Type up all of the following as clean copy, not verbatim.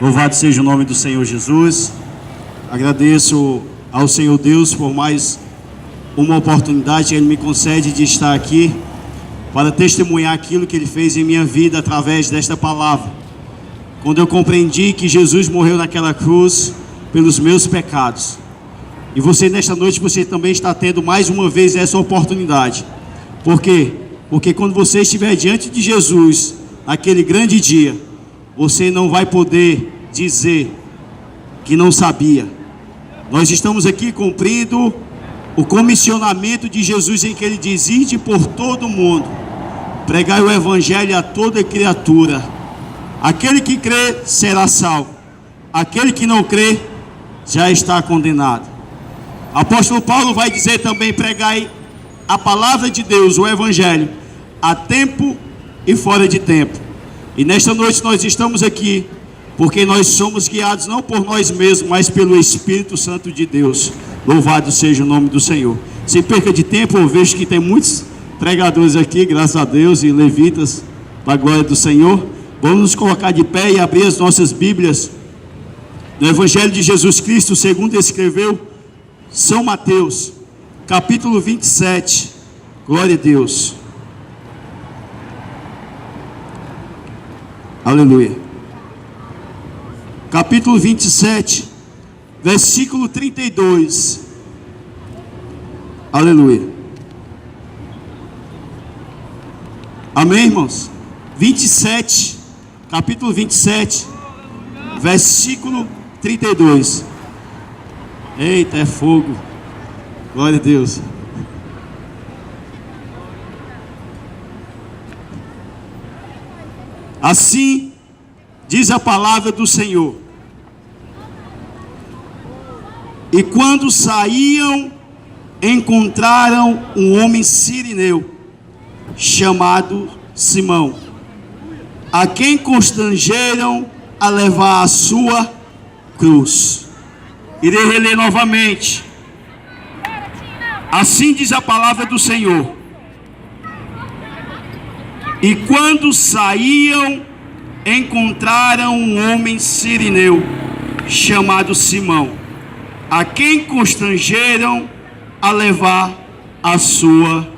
Louvado seja o nome do Senhor Jesus. Agradeço ao Senhor Deus por mais uma oportunidade que Ele me concede de estar aqui para testemunhar aquilo que Ele fez em minha vida através desta palavra. Quando eu compreendi que Jesus morreu naquela cruz pelos meus pecados. E você nesta noite, você também está tendo mais uma vez essa oportunidade. Por quê? Porque quando você estiver diante de Jesus, naquele grande dia, você não vai poder dizer que não sabia. Nós estamos aqui cumprindo o comissionamento de Jesus em que Ele diz: ide por todo o mundo, pregai o evangelho a toda criatura. Aquele que crê será salvo, aquele que não crê já está condenado. Apóstolo Paulo vai dizer também: pregai a palavra de Deus, o evangelho, a tempo e fora de tempo. E nesta noite nós estamos aqui porque nós somos guiados não por nós mesmos, mas pelo Espírito Santo de Deus. Louvado seja o nome do Senhor. Sem perca de tempo, eu vejo que tem muitos pregadores aqui, graças a Deus, e levitas, para a glória do Senhor. Vamos nos colocar de pé e abrir as nossas Bíblias no Evangelho de Jesus Cristo, segundo escreveu São Mateus, capítulo 27. Glória a Deus. Aleluia. Capítulo 27, versículo 32. Aleluia. Amém, irmãos? 27, capítulo 27, versículo 32. Eita, é fogo. Glória a Deus. Assim diz a palavra do Senhor. E quando saíam, encontraram um homem sirineu, chamado Simão, a quem constrangeram a levar a sua cruz. Irei reler novamente. Assim diz a palavra do Senhor. E quando saíam, encontraram um homem sirineu, chamado Simão, a quem constrangeram a levar a sua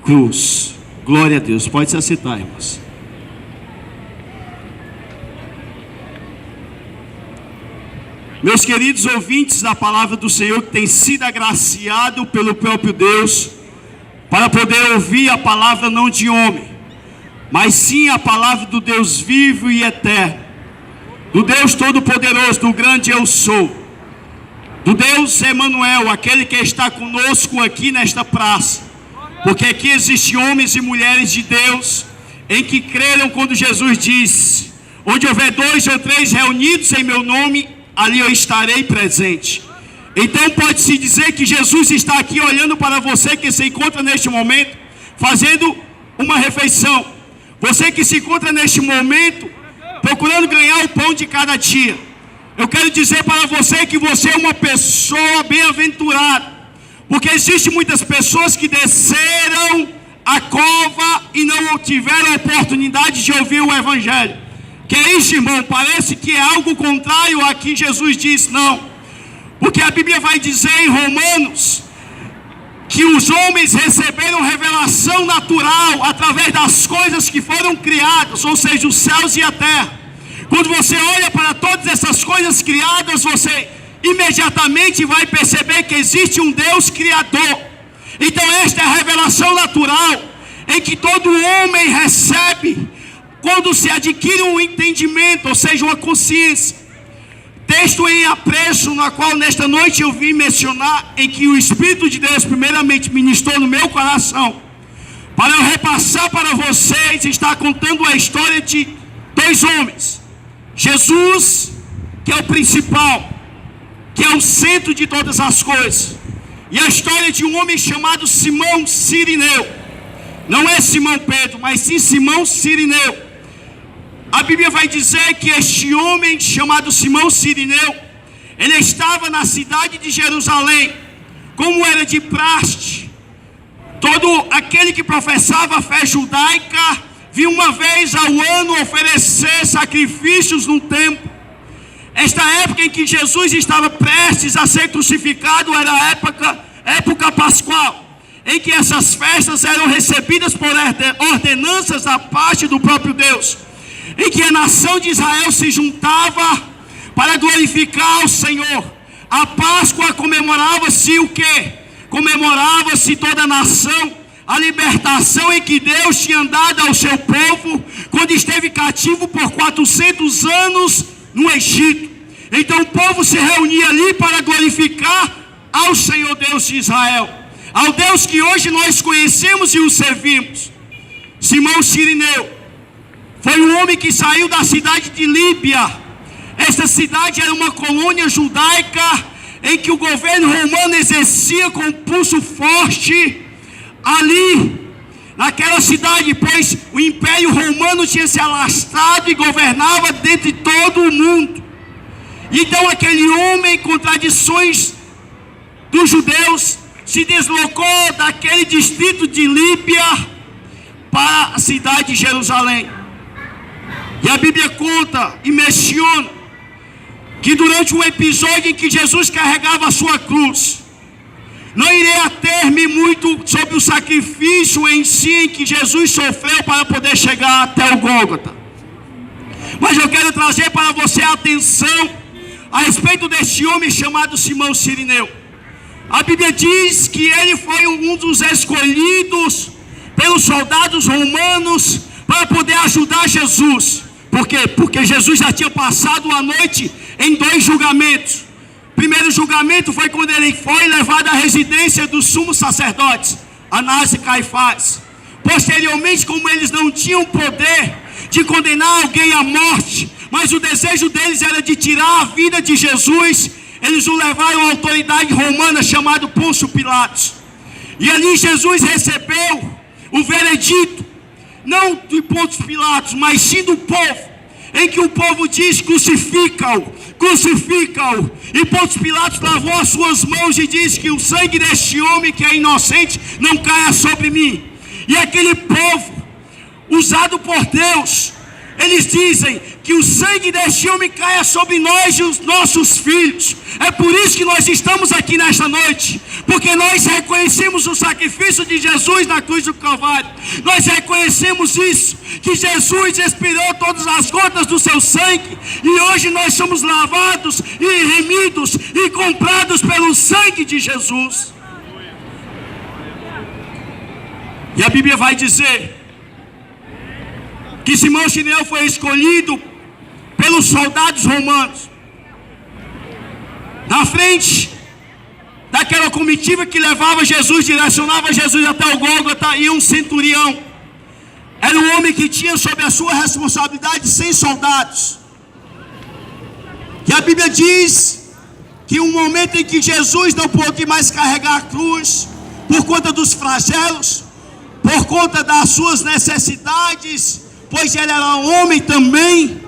cruz. Glória a Deus. Pode se assentar, irmãos. Meus queridos ouvintes da palavra do Senhor, que tem sido agraciado pelo próprio Deus, para poder ouvir a palavra não de homem, mas sim a palavra do Deus vivo e eterno, do Deus todo-poderoso, do grande eu sou, do Deus Emanuel, aquele que está conosco aqui nesta praça, porque aqui existem homens e mulheres de Deus, em que creram quando Jesus disse: onde houver 2 ou 3 reunidos em meu nome, ali eu estarei presente. Então pode-se dizer que Jesus está aqui olhando para você que se encontra neste momento, fazendo uma refeição. Você que se encontra neste momento, procurando ganhar o pão de cada dia. Eu quero dizer para você que você é uma pessoa bem-aventurada, porque existem muitas pessoas que desceram a cova e não tiveram a oportunidade de ouvir o Evangelho. Que é isso, irmão? Parece que é algo contrário a que Jesus disse. Não, porque a Bíblia vai dizer em Romanos que os homens receberam revelação natural através das coisas que foram criadas, ou seja, os céus e a terra. Quando você olha para todas essas coisas criadas, você imediatamente vai perceber que existe um Deus criador. Então esta é a revelação natural em que todo homem recebe quando se adquire um entendimento, ou seja, uma consciência. Texto em apreço, na qual nesta noite eu vim mencionar, em que o Espírito de Deus primeiramente ministrou no meu coração, para eu repassar para vocês. Está contando a história de 2 homens. Jesus, que é o principal, que é o centro de todas as coisas, e a história de um homem chamado Simão Sirineu. Não é Simão Pedro, mas sim Simão Sirineu. A Bíblia vai dizer que este homem chamado Simão Sirineu, ele estava na cidade de Jerusalém, como era de praxe. Todo aquele que professava a fé judaica vinha uma vez ao ano oferecer sacrifícios no templo. Esta época em que Jesus estava prestes a ser crucificado era a época pascual, em que essas festas eram recebidas por ordenanças da parte do próprio Deus, em que a nação de Israel se juntava para glorificar o Senhor. A Páscoa comemorava-se o quê? Comemorava-se toda a nação, a libertação em que Deus tinha dado ao seu povo, quando esteve cativo por 400 anos no Egito. Então o povo se reunia ali para glorificar ao Senhor Deus de Israel, ao Deus que hoje nós conhecemos e o servimos. Simão Cirineu foi um homem que saiu da cidade de Líbia. Esta cidade era uma colônia judaica em que o governo romano exercia com pulso forte ali naquela cidade, pois o Império Romano tinha se alastrado e governava dentro de todo o mundo. Então aquele homem com tradições dos judeus se deslocou daquele distrito de Líbia para a cidade de Jerusalém. E a Bíblia conta e menciona que durante um episódio em que Jesus carregava a sua cruz, não irei ater-me muito sobre o sacrifício em si em que Jesus sofreu para poder chegar até o Gólgota, mas eu quero trazer para você a atenção a respeito deste homem chamado Simão Cirineu. A Bíblia diz que ele foi um dos escolhidos pelos soldados romanos para poder ajudar Jesus. Por quê? Porque Jesus já tinha passado a noite em 2 julgamentos. O primeiro julgamento foi quando ele foi levado à residência dos sumos sacerdotes, Anás e Caifás. Posteriormente, como eles não tinham poder de condenar alguém à morte, mas o desejo deles era de tirar a vida de Jesus, eles o levaram à autoridade romana chamada Pôncio Pilatos. E ali Jesus recebeu o veredito, não de Pôncio Pilatos, mas sim do povo, em que o povo diz: crucifica-o, crucifica-o. E Pôncio Pilatos lavou as suas mãos e diz que o sangue deste homem que é inocente não caia sobre mim. E aquele povo, usado por Deus, eles dizem que o sangue deste homem caia sobre nós e os nossos filhos. É por isso que nós estamos aqui nesta noite, porque nós reconhecemos o sacrifício de Jesus na cruz do Calvário. Nós reconhecemos isso, que Jesus expirou todas as gotas do seu sangue, e hoje nós somos lavados e remidos e comprados pelo sangue de Jesus. E a Bíblia vai dizer que Simão Cirineu foi escolhido pelos soldados romanos. Na frente daquela comitiva que levava Jesus, direcionava Jesus até o Gólgota, e um centurião. Era um homem que tinha sob a sua responsabilidade 100 soldados. E a Bíblia diz que um momento em que Jesus não pôde mais carregar a cruz, por conta dos flagelos, por conta das suas necessidades, pois ele era homem também,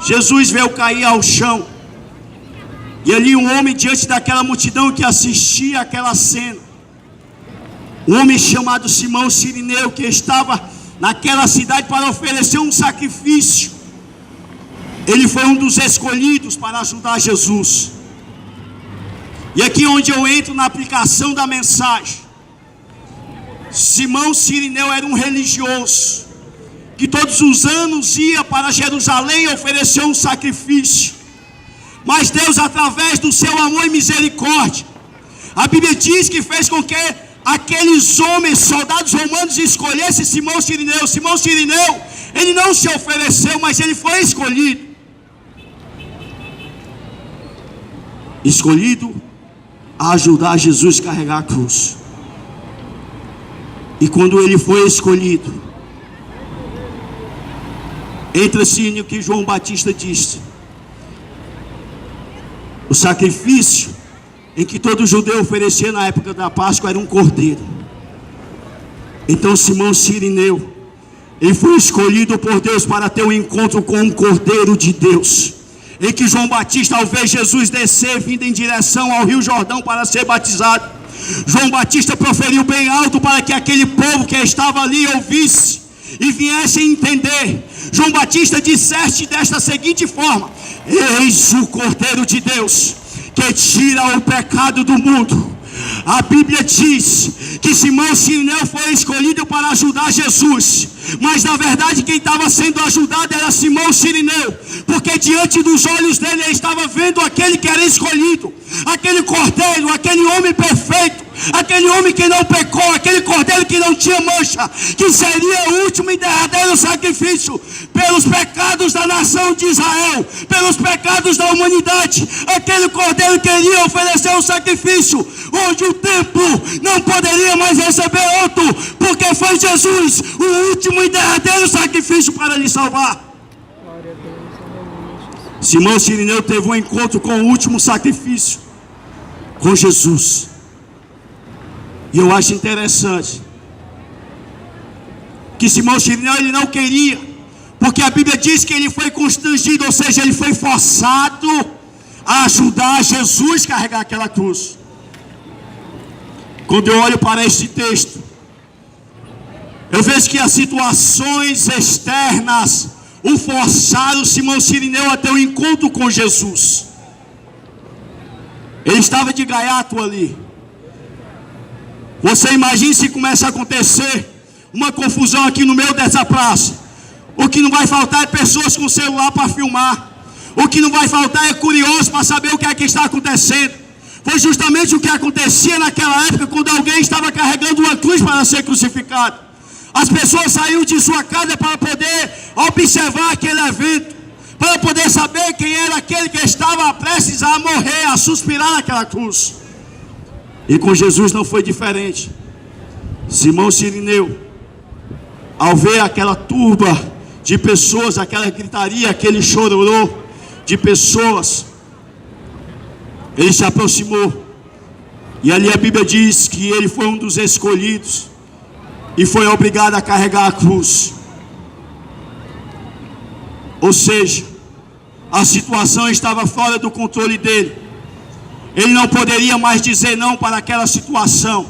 Jesus veio cair ao chão. E ali um homem, diante daquela multidão que assistia àquela cena, um homem chamado Simão Cirineu, que estava naquela cidade para oferecer um sacrifício, ele foi um dos escolhidos para ajudar Jesus. E aqui onde eu entro na aplicação da mensagem. Simão Cirineu era um religioso que todos os anos ia para Jerusalém oferecer um sacrifício. Mas Deus, através do seu amor e misericórdia, a Bíblia diz que fez com que aqueles homens, soldados romanos, escolhessem Simão Cirineu. Simão Cirineu, ele não se ofereceu, mas ele foi escolhido. Escolhido a ajudar Jesus a carregar a cruz. E quando ele foi escolhido, entra-se no que João Batista disse: o sacrifício em que todo judeu oferecia na época da Páscoa era um cordeiro. Então Simão Cirineu, ele foi escolhido por Deus para ter um encontro com um cordeiro de Deus, em que João Batista, ao ver Jesus descer, vindo em direção ao Rio Jordão para ser batizado, João Batista proferiu bem alto para que aquele povo que estava ali ouvisse. e viessem entender, João Batista disseste desta seguinte forma: eis o Cordeiro de Deus, que tira o pecado do mundo. A Bíblia diz que Simão Sirineu foi escolhido para ajudar Jesus, mas na verdade quem estava sendo ajudado era Simão Sirineu, porque diante dos olhos dele ele estava vendo aquele que era escolhido, aquele cordeiro, aquele homem perfeito, aquele homem que não pecou, aquele cordeiro que não tinha mancha, que seria o último e derradeiro sacrifício pelos pecados da nação de Israel, pelos pecados da humanidade. Aquele cordeiro queria oferecer um sacrifício onde o templo não poderia mais receber outro, porque foi Jesus o último e derradeiro sacrifício para lhe salvar. Simão Sirineu teve um encontro com o último sacrifício, com Jesus. E eu acho interessante que Simão Sirineu ele não queria, porque a Bíblia diz que ele foi constrangido, ou seja, ele foi forçado a ajudar Jesus a carregar aquela cruz. Quando eu olho para este texto, eu vejo que as situações externas o forçaram Simão Sirineu a ter um encontro com Jesus. Ele estava de gaiato ali. Você imagina se começa a acontecer uma confusão aqui no meio dessa praça. O que não vai faltar é pessoas com celular para filmar. O que não vai faltar é curiosos para saber o que é que está acontecendo. Foi justamente o que acontecia naquela época, quando alguém estava carregando uma cruz para ser crucificado. As pessoas saíam de sua casa para poder observar aquele evento, para poder saber quem era aquele que estava prestes a morrer, a suspirar naquela cruz. E com Jesus não foi diferente. Simão Sirineu, ao ver aquela turba de pessoas, aquela gritaria, aquele chororô de pessoas, ele se aproximou. E ali a Bíblia diz que ele foi um dos escolhidos e foi obrigado a carregar a cruz. Ou seja, a situação estava fora do controle dele. Ele não poderia mais dizer não para aquela situação,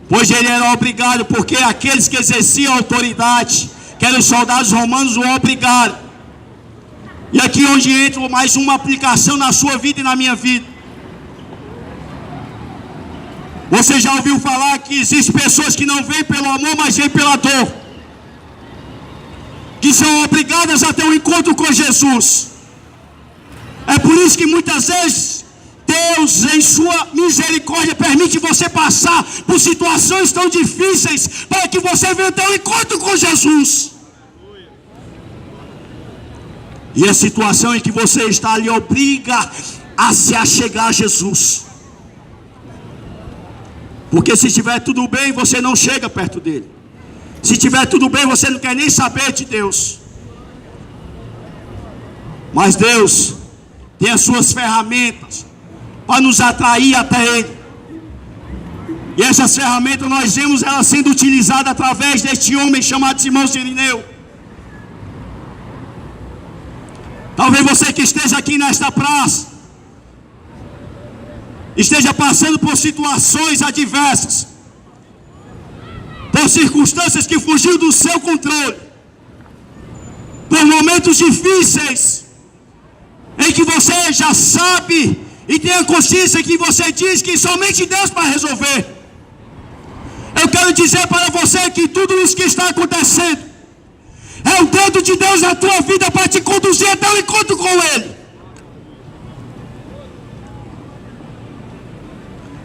pois ele era obrigado, porque aqueles que exerciam autoridade, que eram os soldados romanos, o obrigaram. E aqui onde entra mais uma aplicação na sua vida e na minha vida. Você já ouviu falar que existem pessoas que não vêm pelo amor, mas vêm pela dor, que são obrigadas a ter um encontro com Jesus. É por isso que muitas vezes Deus, em sua misericórdia, permite você passar por situações tão difíceis, para que você venha ter um encontro com Jesus. E a situação em que você está ali obriga a se achegar a Jesus. Porque se estiver tudo bem, você não chega perto dele. Se estiver tudo bem, você não quer nem saber de Deus. Mas Deus tem as suas ferramentas para nos atrair até Ele. E essas ferramentas nós vemos elas sendo utilizadas através deste homem chamado Simão Sirineu. Talvez você que esteja aqui nesta praça esteja passando por situações adversas, por circunstâncias que fugiram do seu controle, por momentos difíceis, em que você já sabe e tem a consciência que você diz que somente Deus vai resolver. Eu quero dizer para você que tudo isso que está acontecendo é o dedo de Deus na tua vida para te conduzir até o encontro com Ele.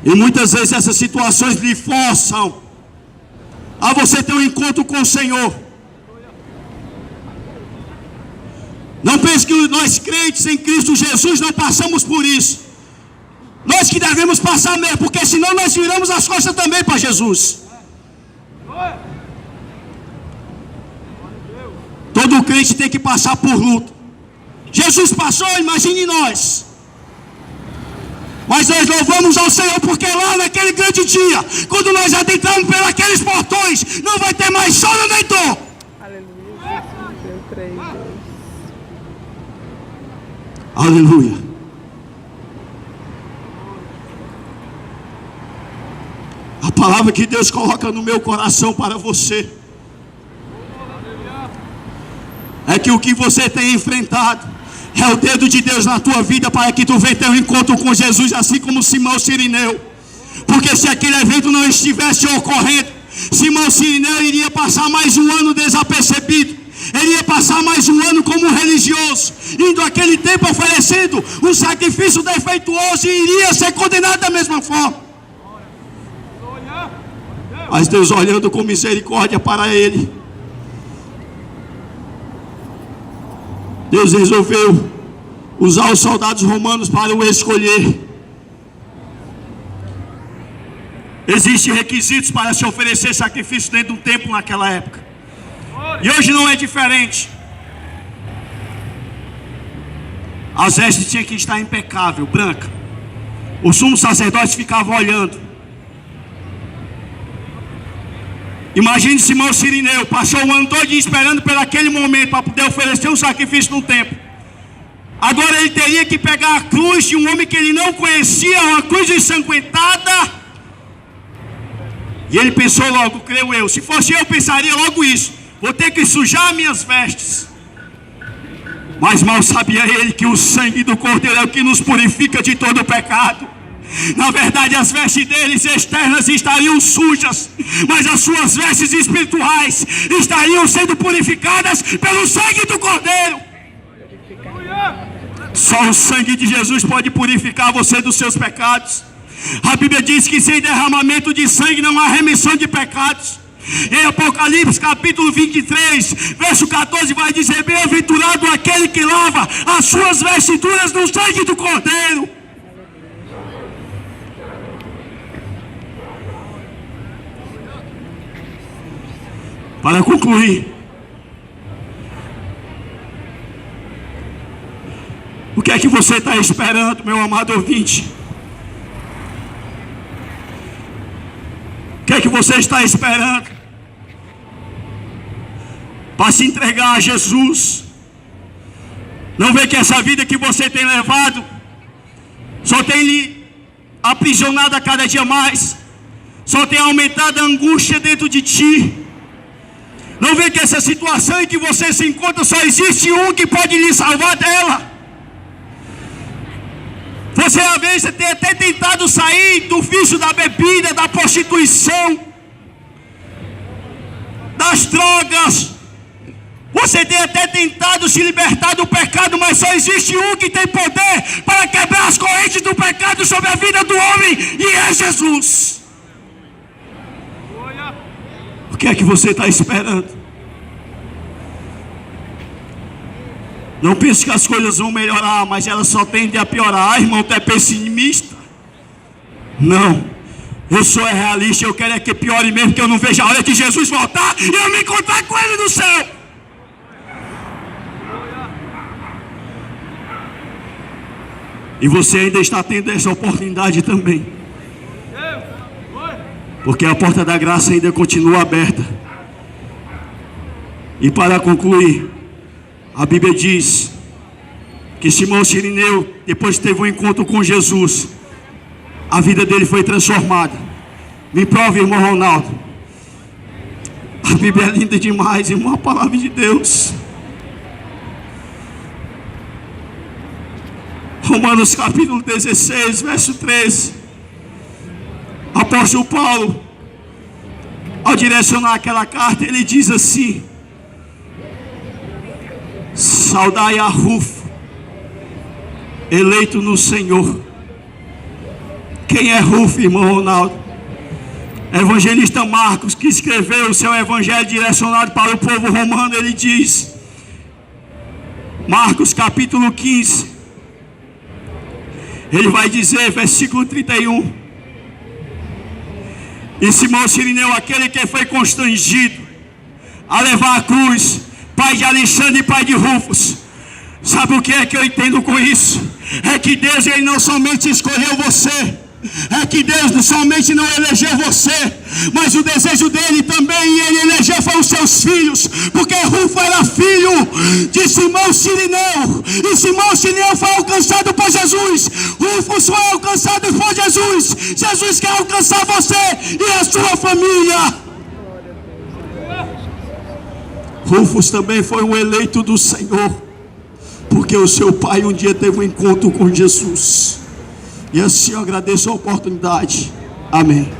E muitas vezes essas situações lhe forçam a você ter um encontro com o Senhor. Não pense que nós crentes em Cristo Jesus não passamos por isso. Nós que devemos passar mesmo, porque senão nós viramos as costas também para Jesus. Todo crente tem que passar por luta. Jesus passou, imagine nós. Mas nós louvamos ao Senhor, porque lá naquele grande dia, quando nós adentramos por aqueles portões, não vai ter mais choro nem dor. Aleluia, Jesus, eu creio, Deus. Aleluia. A palavra que Deus coloca no meu coração para você que o que você tem enfrentado é o dedo de Deus na tua vida para que tu venha ter um encontro com Jesus, assim como Simão Sirineu. Porque se aquele evento não estivesse ocorrendo, Simão Sirineu iria passar mais um ano desapercebido. Ele ia passar mais um ano como religioso, indo aquele tempo oferecendo um sacrifício defeituoso, e iria ser condenado da mesma forma. Mas Deus, olhando com misericórdia para ele, Deus resolveu usar os soldados romanos para o escolher. Existem requisitos para se oferecer sacrifício dentro de um templo naquela época. E hoje não é diferente. As vestes tinham que estar impecável, branca. O sumo sacerdote ficava olhando. Imagine Simão Sirineu, passou o ano todo esperando por aquele momento para poder oferecer um sacrifício no templo. Agora ele teria que pegar a cruz de um homem que ele não conhecia, uma cruz ensanguentada. E ele pensou logo, creio eu, se fosse eu pensaria logo isso: vou ter que sujar minhas vestes. Mas mal sabia ele que o sangue do Cordeiro é o que nos purifica de todo o pecado. Na verdade, as vestes deles externas estariam sujas, mas as suas vestes espirituais estariam sendo purificadas pelo sangue do Cordeiro. Só o sangue de Jesus pode purificar você dos seus pecados. A Bíblia diz que sem derramamento de sangue não há remissão de pecados. Em Apocalipse capítulo 23, verso 14 vai dizer: bem-aventurado aquele que lava as suas vestiduras no sangue do Cordeiro. Para concluir, o que é que você está esperando, meu amado ouvinte? O que é que você está esperando para se entregar a Jesus? Não vê que essa vida que você tem levado só tem lhe aprisionado a cada dia mais, só tem aumentado a angústia dentro de ti? Não vê que essa situação em que você se encontra só existe um que pode lhe salvar dela? Você às vezes tem até tentado sair do vício da bebida, da prostituição, das drogas. Você tem até tentado se libertar do pecado, mas só existe um que tem poder para quebrar as correntes do pecado sobre a vida do homem, e é Jesus. O que é que você está esperando? Não pense que as coisas vão melhorar, mas elas só tendem a piorar. Ah, irmão, tu é pessimista? Não, eu sou realista. Eu quero é que piore mesmo, que eu não vejo a hora de Jesus voltar e eu me encontrar com Ele no céu. E você ainda está tendo essa oportunidade também, porque a porta da graça ainda continua aberta. E para concluir, a Bíblia diz que Simão Sirineu, depois que teve um encontro com Jesus, a vida dele foi transformada. Me prove, irmão Ronaldo. A Bíblia é linda demais, irmão, a palavra de Deus. Romanos capítulo 16, verso 13. Apóstolo Paulo, ao direcionar aquela carta, ele diz assim: saudai a Rufo, eleito no Senhor. Quem é Rufo, irmão Ronaldo? Evangelista Marcos, que escreveu o seu evangelho direcionado para o povo romano, ele diz, Marcos capítulo 15, ele vai dizer, versículo 31, e Simão Sirineu, aquele que foi constrangido a levar a cruz, pai de Alexandre e pai de Rufus. Sabe o que é que eu entendo com isso? É que Deus, Ele não somente escolheu você, é que Deus somente não elegeu você, mas o desejo dele também, Ele elegeu foi os seus filhos, porque Rufo era filho de Simão Sirineu, e Simão Sirineu foi alcançado por Jesus, Rufo foi alcançado por Jesus. Jesus quer alcançar você e a sua família. Rufus também foi um eleito do Senhor, porque o seu pai um dia teve um encontro com Jesus. E assim eu agradeço a oportunidade. Amém.